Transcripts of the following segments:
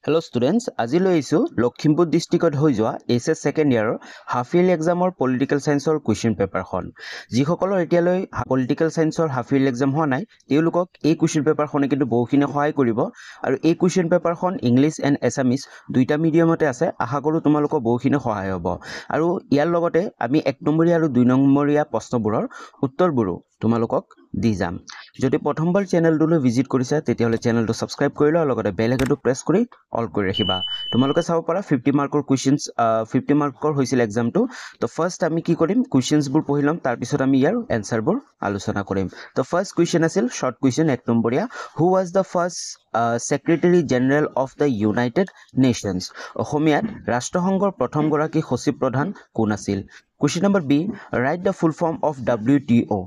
Hello students, আজি লৈ আহিছো লখিমপুৰ ডিস্ট্ৰিক্টত হৈ যোৱা এছএছ সেকেন্ড ইয়াৰৰ হাফ ইয়াৰলি এক্সামৰ পলিটিকেল সায়েন্সৰ কুৱেশ্যন পেপাৰখন যিসকলৰ এতিয়ালৈ পলিটিকেল সায়েন্সৰ হাফ ইয়াৰলি এক্সাম হোৱা নাই তেওঁলোকক এই কুৱেশ্যন পেপাৰখনে কিন্তু বহুখিনি সহায় কৰিব আৰু এই কুৱেশ্যন পেপাৰখন ইংলিছ এণ্ড এছামিজ দুইটা মিডিয়ামতে আছে আশা কৰো তোমালোকৰ বহুখিনি সহায় হ'ব আৰু ইয়াৰ লগতে আমি 1 নম্বৰীয়া আৰু 2 নম্বৰীয়া প্ৰশ্নবোৰৰ উত্তৰবোৰো তোমালোকক দি যাম যদি প্ৰথমবাৰ চেনেলটোলৈ ভিজিট কৰিছা তেতিয়াহলে চেনেলটো সাবস্ক্ৰাইব কৰি লোৱা লগতে বেল আইকনটো প্ৰেছ কৰি অল কৰি ৰাখিবা তোমালোকে চাব পাৰা 50 মাৰ্কৰ কোৱেশ্চনছ 50 মাৰ্কৰ হৈছিল এক্সামটো তো ফাৰ্স্ট আমি কি কৰিম কোৱেশ্চনছবোৰ পঢ়ি লম তাৰ পিছত আমি ইয়াৰ এনসাৰবোৰ আলোচনা কৰিম তো ফাৰ্স্ট কোৱেশ্চন আছিল শৰ্ট কোৱেশ্চন 1 নম্বৰীয়া who was the first secretary general of the United Nations অসমীয়াত ৰাষ্ট্ৰসংঘৰ প্ৰথম গৰাকী সচিব প্ৰধান কোন আছিল question number B write the full form of WTO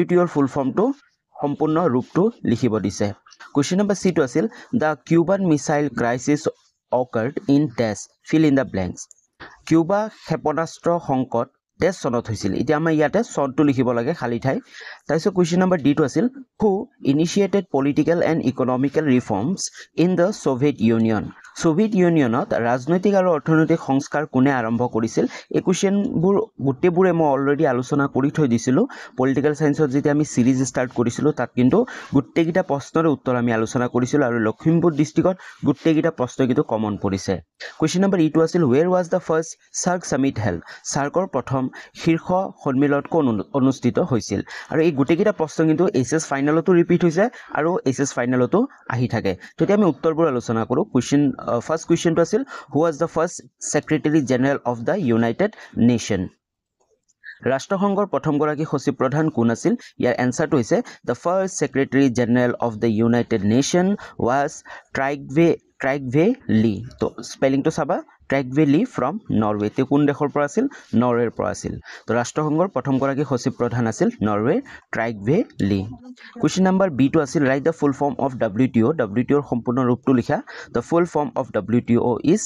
WTOৰ ফুল ফৰ্মটো সম্পূৰ্ণ ৰূপটো লিখিব দিছে Question number C to আছিল the Cuban Missile Crisis occurred in dash fill in the blanks Cuba ক্ষেপণাস্ত্ৰ সংকট তেজ চনত হৈছিল এতিয়া আমাৰ ইয়াতে চনটো লিখিব লাগে খালি ঠাই তাৰপিছত question number D to আছিল who initiated political and economical reforms in the Soviet Union Soviet ইউনিয়নত ৰাজনৈতিক আৰু অৰ্থনৈতিক সংস্কাৰ কোনে আৰম্ভ কৰিছিল এই কোৱেশ্চনবোৰ গুটেবোৰে মই অলৰেডি আলোচনা কৰি থৈ দিছিলো পলিটিকেল সায়েন্সত যেতিয়া আমি সিৰিজ ষ্টাৰ্ট কৰিছিলো তাত কিন্তু গুটেকিটা প্ৰশ্নৰ উত্তৰ আমি আলোচনা কৰিছিলো আৰু লখিমপুৰ ডিস্ট্ৰিক্টত গুটেকিটা প্ৰশ্ন কিন্তু কমন পৰিছে কোৱেশ্চন নম্বৰ ই টু আছিল where was the first SAARC summit held SAARCৰ প্ৰথম শীৰ্ষ সন্মিলন কোন অনুষ্ঠিত হৈছিল আৰু এই গুটেকিটা প্ৰশ্ন কিন্তু এছএছ ফাইনালতো ৰিপিট হৈছে আৰু এছএছ ফাইনালতো আহি থাকে তেতিয়া আমি উত্তৰবোৰ আলোচনা কৰো কোৱেশ্চন First question to আছিল who was the first secretary general of the United Nation ৰাষ্ট্ৰসংঘৰ প্ৰথম গৰাকী সচিব প্ৰধান কোন আছিল ইয়াৰ এনসাৰটো হৈছে the first secretary general of the United Nation was Trygve Lie তো স্পেলিংটো চাবা Trygve Lie from Norway তে কোন দেশৰ পৰা আছিল নৰৱেৰ পৰা আছিল তো ৰাষ্ট্ৰসংঘৰ প্ৰথম গৰাকী সচিব প্ৰধান আছিল Norway Trygve Lie Question number B to আছিল write the full form of WTO WTOৰ সম্পূৰ্ণ ৰূপটো লিখা the full form of WTO is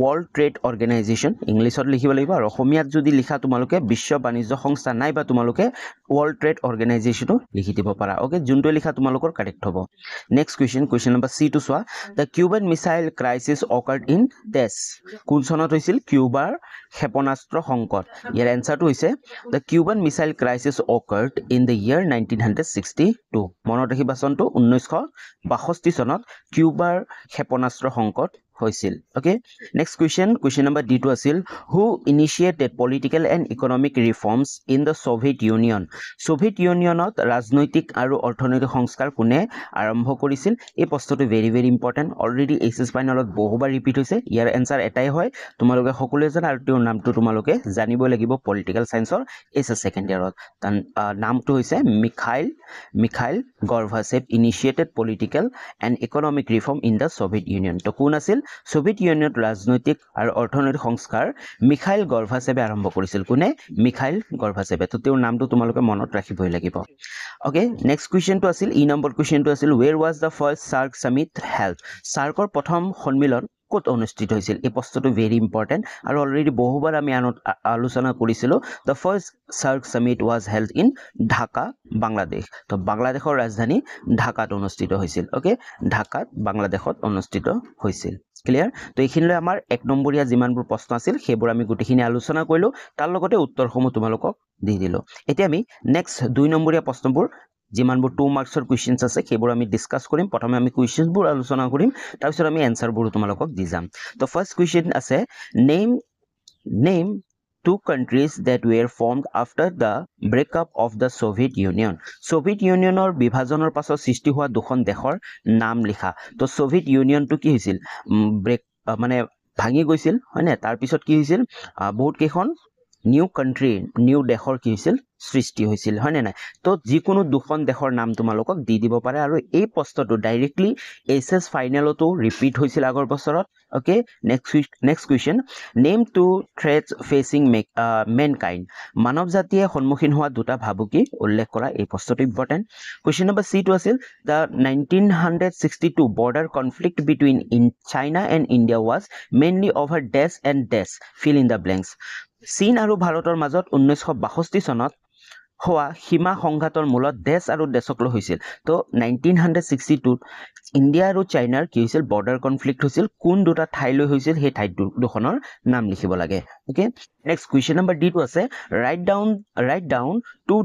World Trade Organization ইংলিছত লিখিব লাগিব আৰু অসমীয়াত যদি লিখা তোমালোকে বিশ্ব বাণিজ্য সংস্থা নাই বা তোমালোকে World Trade Organization লিখি দিব পাৰা ওকে যোনটো লিখা তোমালোকৰ কাৰেক্ট হ'ব next question number C to চোৱা the Cuban Missile Crisis occurred in dash কোন চনত হৈছিল কিউবাৰ ক্ষেপণাস্ত্ৰ সংকট ইয়াৰ এনসাৰটো হৈছে the Cuban Missile Crisis occurred in the year 1962 মনত ৰাখিবা চনটো 1962 চনত কিউবাৰ ক্ষেপণাস্ত্ৰ সংকট হৈছিল okay next question number D to আছিল who initiated political and economic reforms in the Soviet Union Soviet Unionত ৰাজনৈতিক আৰু অৰ্থনৈতিক সংস্কাৰ কোনে আৰম্ভ কৰিছিল এই প্ৰশ্নটো very important already এছএছ ফাইনালত বহুবাৰ ৰিপিট হৈছে ইয়াৰ এনসাৰ এটাই হয় তোমালোকে সকলোৱে জানা আৰু তেওঁৰ নামটো তোমালোকে জানিব লাগিব পলিটিকেল সায়েন্সৰ এছএছ সেকেন্ড ইয়াৰত তাৰ নামটো হৈছে Mikhail Gorbachev initiated political and economic reform in the Soviet Union তো কোন আছিল সোভিয়েট ইউনিয়নত ৰাজনৈতিক আৰু অৰ্থনৈতিক সংস্কাৰ মিখাইল গৰ্ভাচেভে আৰম্ভ কৰিছিল কোনে মিখাইল গৰ্ভাচেভে তো তেওঁৰ নামটো তোমালোকে মনত ৰাখিবই লাগিব ওকে নেক্সট কোৱেশ্চনটো আছিল ই নম্বৰ কোৱেশ্চনটো আছিল where was the first SAARC summit held SAARCৰ প্ৰথম সন্মিলন কত অনুষ্ঠিত হৈছিল এই প্ৰশ্নটো very important আৰু অলৰেডি বহুবাৰ আমি আলোচনা কৰিছিলো the first SAARC summit was held in Dhaka Bangladesh তো বাংলাদেশৰ ৰাজধানী ঢাকাত অনুষ্ঠিত হৈছিল ওকে ঢাকাত বাংলাদেশত অনুষ্ঠিত হৈছিল ক্লিয়াৰ তো এইখিনিলৈ আমাৰ 1 নম্বৰীয়া যিমানবোৰ প্ৰশ্ন আছিল সেইবোৰ আমি গুটিখিনি আলোচনা কৰিলো তাৰ লগতে উত্তৰসমূহ তোমালোকক দি দিলো এতিয়া আমি নেক্সট 2 নম্বৰীয়া প্ৰশ্নবোৰ যিমানবোৰ 2 মাৰ্কছৰ কোৱেশ্চনছ আছে সেইবোৰ আমি ডিসকাস কৰিম প্ৰথমে আমি কোৱেশ্চনবোৰ আলোচনা কৰিম তাৰ পিছত আমি এনসাৰবোৰ তোমালোকক দি যাম তো ফাৰ্স্ট কোৱেশ্চন আছে name two countries that were formed after the breakup of the Soviet Union Soviet Unionৰ বিভাজনৰ পাছত সৃষ্টি হোৱা দুখন দেশৰ নাম লিখা তো Soviet Union টো কি হৈছিল ব্ৰেক মানে ভাঙি গৈছিল হয়নে তাৰ পিছত কি হৈছিল বহুত কেখন নিউ কান্ট্ৰি নিউ দেশৰ কি হৈছিল সৃষ্টি হৈছিল হয়নে নাই তো যিকোনো দুখন দেশৰ নাম তোমালোকক দি দিব পাৰে আৰু এই প্ৰশ্নটো ডাইৰেক্টলি এছএছ ফাইনালতো ৰিপিট হৈছিল আগৰ বছৰত okay next question name two threats facing mankind মানৱ জাতিয়ে সন্মুখীন হোৱা দুটা ভাবুকি উল্লেখ কৰা এই প্ৰশ্নটো ইম্পৰ্টেন্ট কোৱেশ্চন নম্বৰ সি টু আছিল the 1962 border conflict between China and India was mainly over dash and dash fill in the blanks চীন আৰু ভাৰতৰ মাজত 1962 চনত হোৱা সীমা সংঘাতৰ মূলত দেশ আৰু দেশক লৈ হৈছিল তো 1962 ইণ্ডিয়া আৰু চাইনাৰ কি হৈছিল বৰ্ডাৰ কনফ্লিক্ট হৈছিল কোন দুটা ঠাইলৈ হৈছিল সেই ঠাই দুখনৰ নাম লিখিব লাগে okay next question number D টো আছে write down two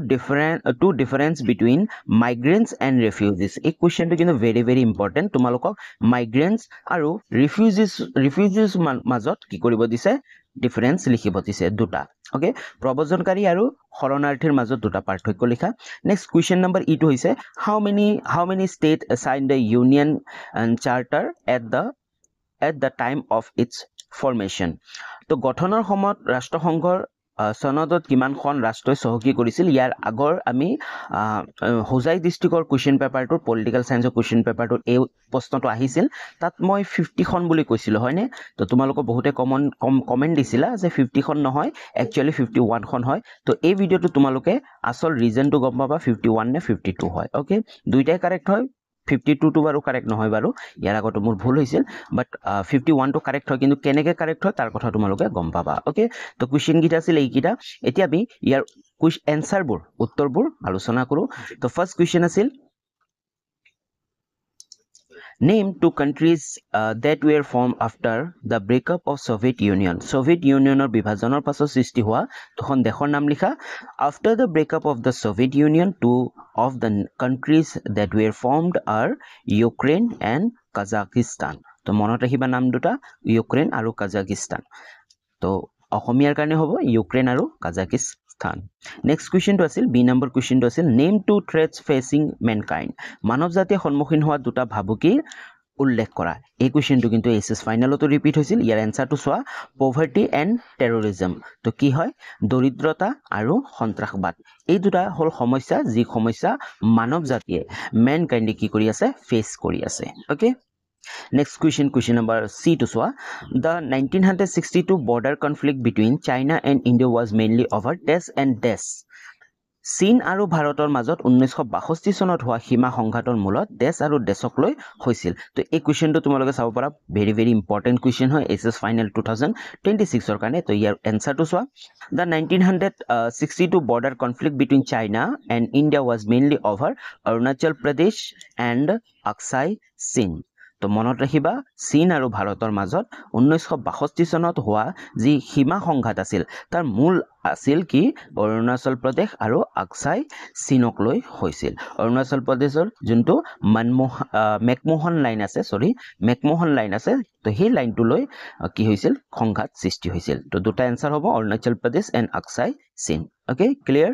difference between migrants and refugees এই কুৱেশ্যনটো কিন্তু ভেৰি ভেৰি ইম্পৰ্টেণ্ট তোমালোকক মাইগ্ৰেন্টছ আৰু ৰিফিউজিছ মাজত কি কৰিব দিছে ডিফাৰেন্স লিখিব দিছে দুটা ওকে প্ৰব্ৰজনকাৰী আৰু শৰণাৰ্থীৰ মাজত দুটা পাৰ্থক্য লিখা নেক্সট কুৱেশ্যন নম্বৰ ই টো হৈছে how many state sign the union charter at the time of its formation তো গঠনৰ সময়ত ৰাষ্ট্ৰসংঘৰ সনদত কিমানখন ৰাষ্ট্ৰই চহকী কৰিছিল ইয়াৰ আগৰ আমি হোজাই ডিষ্ট্ৰিক্টৰ কুৱেশ্যন পেপাৰটোৰ পলিটিকেল সায়েন্সৰ কুৱেশ্যন পেপাৰটোৰ এই প্ৰশ্নটো আহিছিল তাত মই 50খন বুলি কৈছিলোঁ হয়নে তো তোমালোকৰ বহুতে কমেণ্ট দিছিলা যে 50খন নহয় একচুৱেলি 51খন হয় তো এই ভিডিঅ'টো তোমালোকে আসল ৰিজনটো গম পাবা 51 নে 52 হয় ওকে দুইটাই কাৰেক্ট হয় 52 টো বাৰু কাৰেক্ট নহয় বাৰু ইয়াৰ আগতে মোৰ ভুল হৈছিল বাট 51 টো কাৰেক্ট হয় কিন্তু কেনেকৈ কাৰেক্ট হয় তাৰ কথা তোমালোকে গম পাবা ওকে তো কুৱেশ্যন গীতা আছিল এইকেইটা এতিয়া আমি ইয়াৰ এনসাৰবোৰ উত্তৰবোৰ আলোচনা কৰোঁ তো ফাৰ্ষ্ট কুৱেশ্যন আছিল Name two countries that were formed after the breakup of Soviet Union. Soviet Unionৰ বিভাজনৰ পাছত সৃষ্টি হোৱা দুখন দেশৰ নাম লিখা After the breakup of the Soviet Union, two of the countries that were formed are Ukraine and Kazakhstan. তো মনত ৰাখিবা নাম দুটা ইউক্ৰেইন আৰু কাজাকিস্তান তো অসমীয়াৰ কাৰণে হ'ব ইউক্ৰেইন আৰু কাজাকিস্তান নেক্সট কুৱেশ্যনটো আছিল বি নম্বৰ কুৱেশ্যনটো আছিল নেম টু থ্ৰেটছ ফেচিং মেনকাইণ্ড মানৱ জাতিয়ে সন্মুখীন হোৱা দুটা ভাবুকিৰ উল্লেখ কৰা এই কুৱেশ্যনটো কিন্তু এছএছ ফাইনেলতো ৰিপিট হৈছিল ইয়াৰ এনসাৰটো চোৱা পভাৰ্টি এণ্ড টেৰৰিজম তো কি হয় দৰিদ্ৰতা আৰু সন্ত্ৰাসবাদ এই দুটা হ'ল সমস্যা যি সমস্যা মানৱ জাতিয়ে মেনকাইণ্ডে কি কৰি আছে ফেচ কৰি আছে okay Next question number C to Swa. The 1962 border conflict between China and India was mainly over Des and Des. চীন আৰু ভাৰতৰ মাজত 1962 চনত হোৱা সীমা সংঘাতৰ মূলত দেশ আৰু দেশক লৈ হৈছিল তো এই কুৱেশ্যনটো তোমালোকে চাব পাৰা ভেৰি ভেৰি ইম্পৰ্টেণ্ট কুৱেশ্যন হয় এছএছ ফাইনেল 2026ৰ কাৰণে তো ইয়াৰ এনসাৰটো চোৱা The 1962 border conflict between China and India was mainly over Arunachal Pradesh and Aksai Chin তো মনত ৰাখিবা চীন আৰু ভাৰতৰ মাজত 1962 চনত হোৱা যি সীমা সংঘাত আছিল তাৰ মূল আছিল কি অৰুণাচল প্ৰদেশ আৰু আকসাই চীনক লৈ হৈছিল অৰুণাচল প্ৰদেশৰ যোনটো মেকমোহন লাইন আছে তো সেই লাইনটো লৈ কি হৈছিল সংঘাত সৃষ্টি হৈছিল তো দুটা এনসাৰ হ'ব অৰুণাচল প্ৰদেশ এণ্ড আকসাই চীন okay clear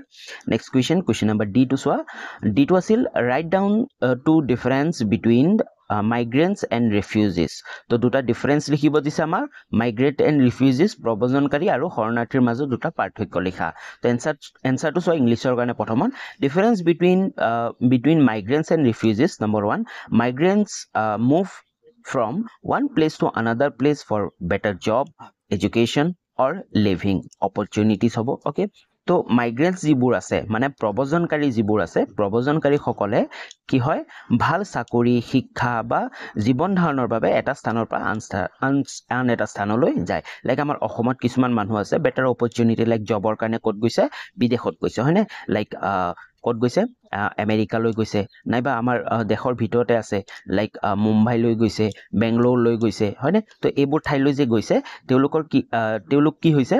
next question number D to soa D to আছিল write down two difference between migrants and refugees তো দুটা ডিফাৰেন্স লিখিব দিছে আমাৰ মাইগ্ৰেট এণ্ড ৰিফিউজিছ প্ৰব্ৰজনকাৰী আৰু শৰণাৰ্থীৰ মাজত দুটা পাৰ্থক্য লিখা তো এনসাৰটো চোৱা ইংলিছৰ কাৰণে প্ৰথমত difference between migrants and refugees number 1 migrants move from one place to another place for better job education or living opportunities হ'ব okay তো মাইগ্ৰেন্টছ যিবোৰ আছে মানে প্ৰব্ৰজনকাৰী যিবোৰ আছে প্ৰব্ৰজনকাৰীসকলে কি হয় ভাল চাকৰি শিক্ষা বা জীৱন ধাৰণৰ বাবে এটা স্থানৰ পৰা আন এটা স্থানলৈ যায় লাইক আমাৰ অসমত কিছুমান মানুহ আছে বেটাৰ অপৰচুনিটি লাইক জবৰ কাৰণে ক'ত গৈছে বিদেশত গৈছে হয়নে লাইক ক'ত গৈছে আমেৰিকালৈ গৈছে নাইবা আমাৰ দেশৰ ভিতৰতে আছে লাইক মুম্বাইলৈ গৈছে বেংগলোৰলৈ গৈছে হয়নে তো এইবোৰ ঠাইলৈ যে গৈছে তেওঁলোক কি হৈছে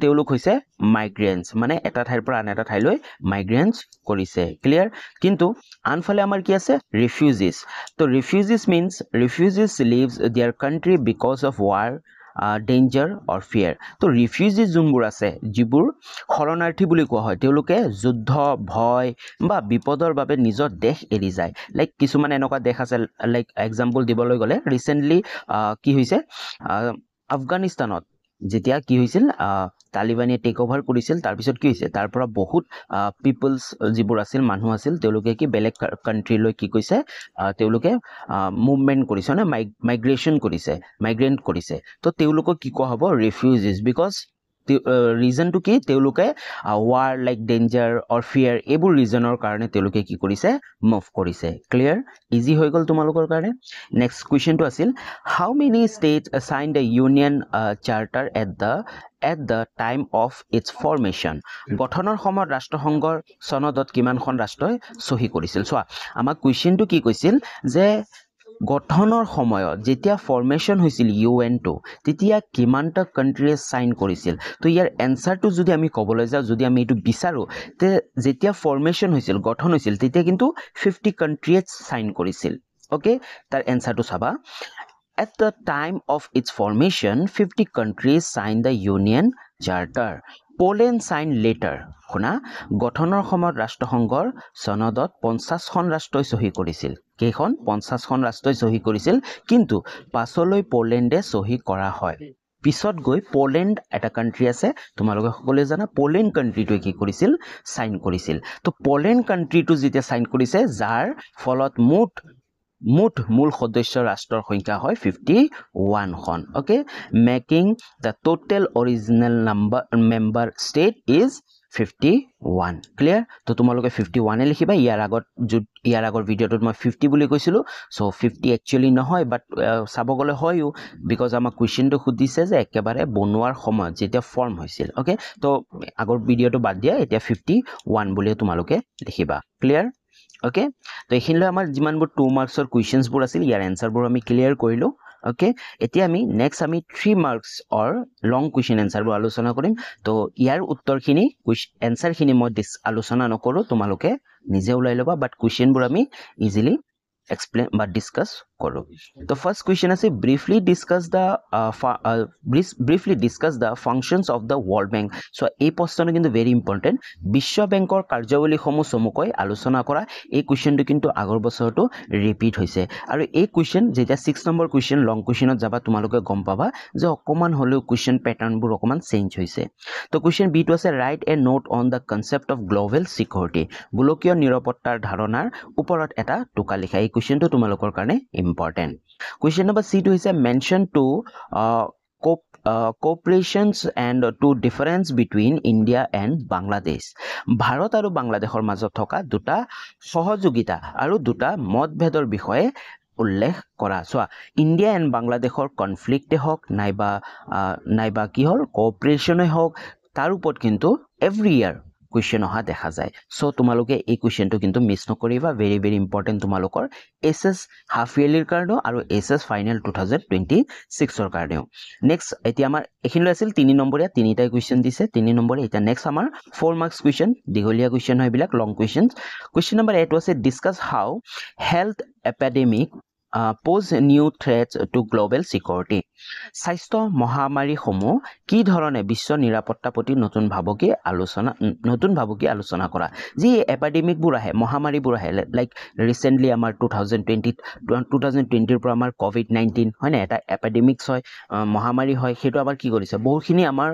তেওঁলোক হৈছে মাইগ্ৰেন্টছ মানে এটা ঠাইৰ পৰা আন এটা ঠাইলৈ মাইগ্ৰেন্টছ কৰিছে ক্লিয়াৰ কিন্তু আনফালে আমাৰ কি আছে ৰিফিউজিছ তো refugees leaves their country because of war danger or fear তো ৰিফিউজিছ যোনবোৰ আছে যিবোৰ শৰণাৰ্থী বুলি কোৱা হয় তেওঁলোকে যুদ্ধ ভয় বা বিপদৰ বাবে নিজৰ দেশ এৰি যায় লাইক কিছুমান এনেকুৱা দেশ আছে লাইক এক্সাম্পল দিবলৈ গ'লে ৰিসেন্টলি কি হৈছে আফগানিস্তানত যেতিয়া কি হৈছিল তালিবানে টেক ওভাৰ কৰিছিল তাৰ পিছত কি হৈছে তাৰ পৰা বহুত পিপলছ যিবোৰ আছিল মানুহ আছিল তেওঁলোকে কি বেলেগ কাণ্ট্ৰিলৈ কি কৈছে তেওঁলোকে মুভমেন্ট কৰিছে না মাইগ্ৰেন্ট কৰিছে তো তেওঁলোকক কি কোৱা হ'ব ৰিফিউজিছ বিকজ ৰিজনটো কি তেওঁলোকে war like danger or fear এইবোৰ ৰিজনৰ কাৰণে তেওঁলোকে কি কৰিছে মুভ কৰিছে ক্লিয়াৰ ইজি হৈ গল তোমালোকৰ কাৰণে নেক্সট কোৱেশ্চনটো আছিল how many states signed the union charter at the time of its formation গঠনৰ সময়ত ৰাষ্ট্ৰসংঘৰ সনদত কিমানখন ৰাষ্ট্ৰই সহি কৰিছিল চোৱা আমাক কোৱেশ্চনটো কি কৈছিল যে গঠনৰ সময়ত যেতিয়া ফৰ্মেশন হৈছিল UN2 তেতিয়া কিমানটা কান্ট্ৰিয়ে সাইন কৰিছিল তো ইয়াৰ এনসাৰটো যদি আমি কবলৈ যাও যদি আমি এটো বিচাৰো তে যেতিয়া ফৰ্মেশন হৈছিল গঠন হৈছিল তেতিয়া কিন্তু 50 কান্ট্ৰিয়ে সাইন কৰিছিল ওকে তাৰ এনসাৰটো চাবা At the time of its formation, 50 countries signed the Union Charter. Poland signed later. শুনা গঠনৰ সময়ত ৰাষ্ট্ৰসংঘৰ সনদত 50খন ৰাষ্ট্ৰই সহি কৰিছিল কেইখন 50খন ৰাষ্ট্ৰই সহি কৰিছিল কিন্তু পাছলৈ পোলেণ্ডে সহি কৰা হয় পিছত গৈ পোলেণ্ড এটা কান্ট্ৰি আছে তোমালোকে সকলোৱে জানা পোলেণ্ড কান্ট্ৰিটোৱে কি কৰিছিল সাইন কৰিছিল তো পোলেণ্ড কান্ট্ৰিটো যেতিয়া সাইন কৰিছে যাৰ ফলত মুঠ মূল সদস্য ৰাষ্ট্ৰৰ সংখ্যা হয় 51 খন okay making the total original member state is 51 clear তো তোমালোকে 51 এ লিখিবা ইয়াৰ আগৰ ভিডিওটোত মই 50 বুলি কৈছিলো সো 50 একচুয়ালি নহয় বাট সাব গলে হয়ও বিকজ আমাৰ কোৱেশ্চনটো খুদিছে যে একেবাৰে বনোৱাৰ সময়ত যেতিয়া ফৰ্ম হৈছিল ওকে তো আগৰ ভিডিওটো বাদ দিয়া এতিয়া 51 বুলি তোমালোকে লিখিবা ক্লিয়াৰ ওকে তো এখিনলৈ আমাৰ জিমানবোৰ 2 মাৰ্কছৰ কোৱেশ্চনছবোৰ আছিল ইয়াৰ এনসাৰবোৰ আমি ক্লিয়াৰ কৰিলো ওকে এতিয়া আমি নেক্সট আমি 3 মাৰ্কছ অৰ লং কোৱেশ্চন এনসাৰবোৰ আলোচনা কৰিম তো ইয়াৰ উত্তৰখিনি এনসাৰখিনি মই আলোচনা নকৰো তোমালোকে নিজে উলাই লবা বাট কোৱেশ্চনবোৰ আমি easily explain but discuss koro the first question is briefly discuss the functions of the world bank so ei question kintu very important বিশ্ব বেংকৰ কাৰ্যৱলী সমূহ সমুকৈ আলোচনা কৰা এই কোৱেশ্চনটো কিন্তু আগৰ বছৰটো ৰিপিট হৈছে আৰু এই কোৱেশ্চন যেটা 6 নম্বৰ কোৱেশ্চন লং কোৱেশ্চনত যাবা তোমালোকে গম পাবা যে অকমান হলেও কোৱেশ্চন প্যাটাৰ্নবোৰ অকমান চেঞ্জ হৈছে তো কোৱেশ্চন বি টো আছে right A note on the concept of global security গোলকীয় নিৰাপত্তাৰ ধাৰণাৰ ওপৰত এটা টুকা লিখা এই কোৱেশ্চনটো তোমালোকৰ কাৰণে ইম্পৰ্টেন্ট কোৱেশ্চন নম্বৰ সি টো হৈছে mention two cooperations and to difference between India and Bangladesh Bharat আৰু বাংলাদেশৰ মাজত থকা দুটা সহযোগিতা আৰু দুটা মতভেদৰ বিষয়ে উল্লেখ কৰা সোয়া ইন্ডিয়া এন্ড বাংলাদেশৰ কনফ্লিক্টে হক নাইবা কি হল কোঅপাৰেশনে হক তাৰ ওপৰত কিন্তু এভৰি ইয়াৰ কোৱেশ্চন অহা দেখা যায় সো তোমালোকে এই কোৱেশ্চনটো কিন্তু মিস নকৰিবা ভেৰি ভেৰি ইম্পৰ্টেন্ট তোমালোকৰ এসএস হাফ ইয়াৰলিৰ কাৰণে আৰু এসএস ফাইনাল 2026 ৰ কাৰণেও নেক্সট এতিয়া আমাৰ এখিনলৈ আছিল 3 নম্বৰীয়া তিনিটাই কোৱেশ্চন দিছে 3 নম্বৰ এটা নেক্সট আমাৰ 4 মাৰ্কস কোৱেশ্চন দিগলীয়া কোৱেশ্চন হয় বিলাক লং কোৱেশ্চন কোৱেশ্চন নম্বৰ 8 আছে discuss how health epidemic pose new threats to global security স্বাস্থ্য মহামাৰী সমূহ কি ধৰণে বিশ্ব নিৰাপত্তা প্ৰতি নতুন ভাবুকি আলোচনা কৰা যি এপিডেমিক বোৰ আহে মহামাৰীবোৰ আহে লাইক ৰিসেন্টলি আমাৰ 2020 ৰ পৰা আমাৰ কোভিড-19 হয় না এটা এপিডেমিক্স হয় মহামাৰী হয় হেতু আবাৰ কি কৰিছে বহুখিনি আমাৰ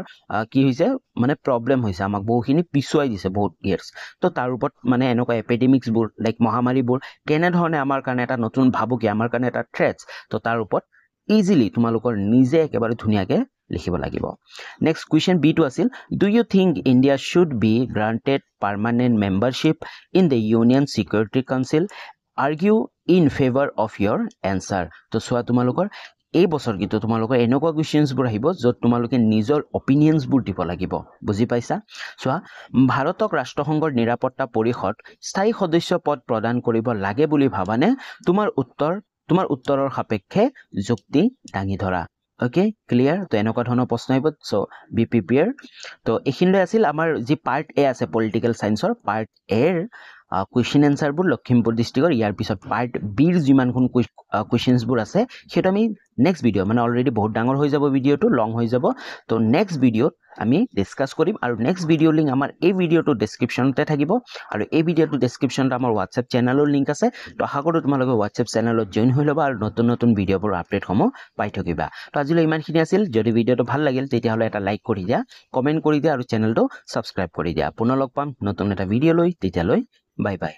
কি হৈছে মানে প্ৰবলেম হৈছে আমাক বহুখিনি পিছুৱাই দিছে বহুত ইয়াৰ্স তো তাৰ ওপৰত মানে এনেকুৱা এপিডেমিক্স বোৰ লাইক মহামাৰীবোৰ কেনে ধৰণে আমাৰ কাৰণে এটা নতুন ভাবুকি আমাৰ কাৰণে এটা থ্ৰেটস তো তাৰ ওপৰত ইজিলি তোমালোকৰ নিজে একেবাৰে ধুনিয়াকে লিখিব লাগিব নেক্সট কোৱেশ্চন বি টো আছিল do you think India should be granted permanent membership in the union security council argue in favour of your answer তো সোয়া তোমালোকৰ এই বছৰ কিন্তু তোমালোকৰ এনেকুৱা কোৱেশ্চনছবোৰ আহিব যত তোমালোকে নিজৰ অপিনিয়নছবোৰ দিব লাগিব বুজি পাইছা সোয়া ভাৰতক ৰাষ্ট্ৰসংঘৰ নিৰাপত্তা পৰিষদ স্থায়ী সদস্য পদ প্ৰদান কৰিব লাগে বুলি ভাবানে তোমাৰ উত্তৰৰ সাপেক্ষে যুক্তি দাঙি ধৰা ওকে ক্লিয়াৰ তো এনেকুৱা ধৰণৰ প্ৰশ্ন আহিব সো বি প্ৰিপেয়াৰ তো এখিনলৈ আছিল আমাৰ যি পাৰ্ট এ আছে পলিটিক্যাল সায়েন্সৰ পাৰ্ট এৰ কোৱেশ্চন এনসাৰবোৰ লখিমপুৰ ডিস্ট্ৰিক্টৰ ইয়াৰ পিছত পাৰ্ট বিৰ যিমানখন কোৱেশ্চনছবোৰ আছে হেতু আমি নেক্সট ভিডিও মানে অলৰেডি বহুত ডাঙৰ হৈ যাব ভিডিওটো লং হৈ যাব তো নেক্সট ভিডিওত আমি ডিসকাস কৰিম আৰু নেক্সট ভিডিও লিংক আমাৰ এই ভিডিওটো ডেসক্ৰিপচনতে থাকিব আৰু এই ভিডিওটো ডেসক্ৰিপচনত আমাৰ WhatsApp চেনেলৰ লিংক আছে তো আশা কৰো তোমালোকে WhatsApp চেনেলত জয়েন হৈ লবা আৰু নতুন ভিডিওবোৰ আপডেট সমূহ পাই থাকিবা তো আজিলৈ ইমানখিনি আছিল যদি ভিডিওটো ভাল লাগিল তেতিয়া হলে এটা লাইক কৰি দিয়া কমেন্ট কৰি দিয়া আৰু চেনেলটো সাবস্ক্ৰাইব কৰি দিয়া পুনৰ লগ পাম নতুন এটা ভিডিও লৈ তেতিয়ালৈ বাই বাই